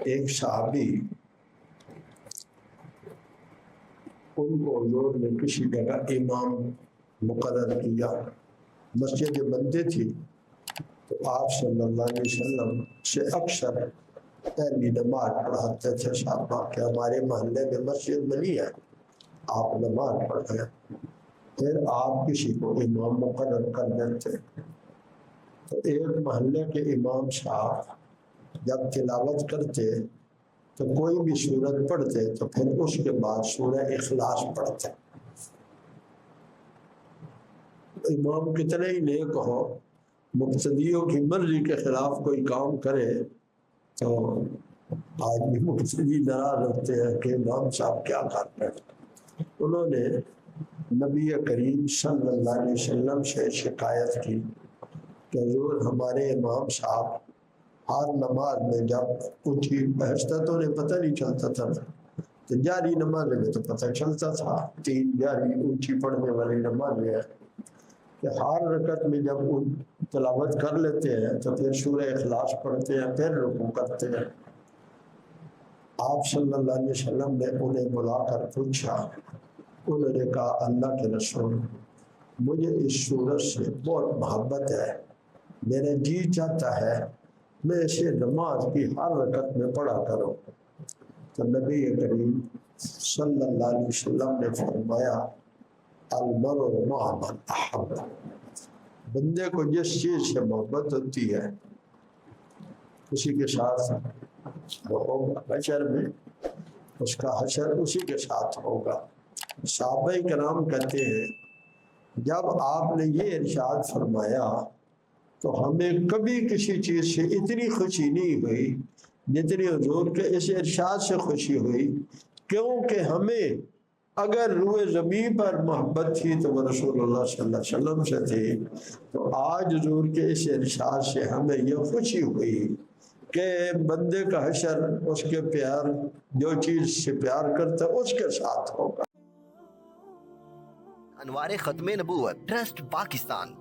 ایک صحابی ان کو حضور نے کسی جگہ امام مقرر کیا، مسجد بندے تھی تو آپ صلی اللہ علیہ وسلم سے اکثر پہلی نماز پڑھاتے تھے صحابہ کہ ہمارے محلے میں مسجد بنی ہے، آپ نماز پڑھیں، پھر آپ کسی کو امام مقرر کر دیتے۔ تو ایک محلے کے امام صاحب جب تلاوت کرتے تو کوئی بھی سورت پڑھتے تو پھر اس کے بعد سورہ اخلاص پڑھتے۔ امام کتنے ہی نیک ہو، مقتدیوں کی مرضی کے خلاف کوئی کام کرے تو آج بھی مقتدی ناراض ہوتے ہیں کہ امام صاحب کیا کرتے ہیں۔ انہوں نے نبی کریم صلی اللہ علیہ وسلم سے شکایت کی کہ حضور ہمارے امام صاحب ہر نماز میں جب اونچی بحثتا تو انہیں پتہ نہیں چلتا تھا، تو جاری نماز میں تو پتہ چلتا تھا، 3 جاری اونچی پڑھنے والی نماز ہے کہ ہر رکعت میں جب تلاوت کر لیتے ہیں تو پھر سورہ اخلاص پڑھتے ہیں، پھر رکوع کرتے ہیں۔ آپ صلی اللہ علیہ وسلم نے انہیں بلا کر پوچھا، انہوں نے کہا اللہ کے رسول مجھے اس سورت سے بہت محبت ہے، میرا جی چاہتا ہے میں اسے نماز کی ہر رکعت میں پڑھا کروں۔ تو نبی کریم صلی اللہ علیہ وسلم نے فرمایا المرء مع من احب، بندے کو جس چیز سے محبت ہوتی ہے اسی کے ساتھ وہ ہوگا، حشر میں اس کا حشر اسی کے ساتھ ہوگا۔ صحابہ کرام کہتے ہیں جب آپ نے یہ ارشاد فرمایا تو ہمیں کبھی کسی چیز سے اتنی خوشی نہیں ہوئی جتنی حضور کے اس ارشاد سے خوشی ہوئی، کیونکہ ہمیں اگر روئے زمین پر محبت تھی تو وہ رسول اللہ صلی اللہ علیہ وسلم سے تھی، تو آج حضور کے اس ارشاد سے ہمیں یہ خوشی ہوئی کہ بندے کا حشر اس کے پیار جو چیز سے پیار کرتا ہے اس کے ساتھ ہوگا۔ انوار ختم نبوت ٹرسٹ پاکستان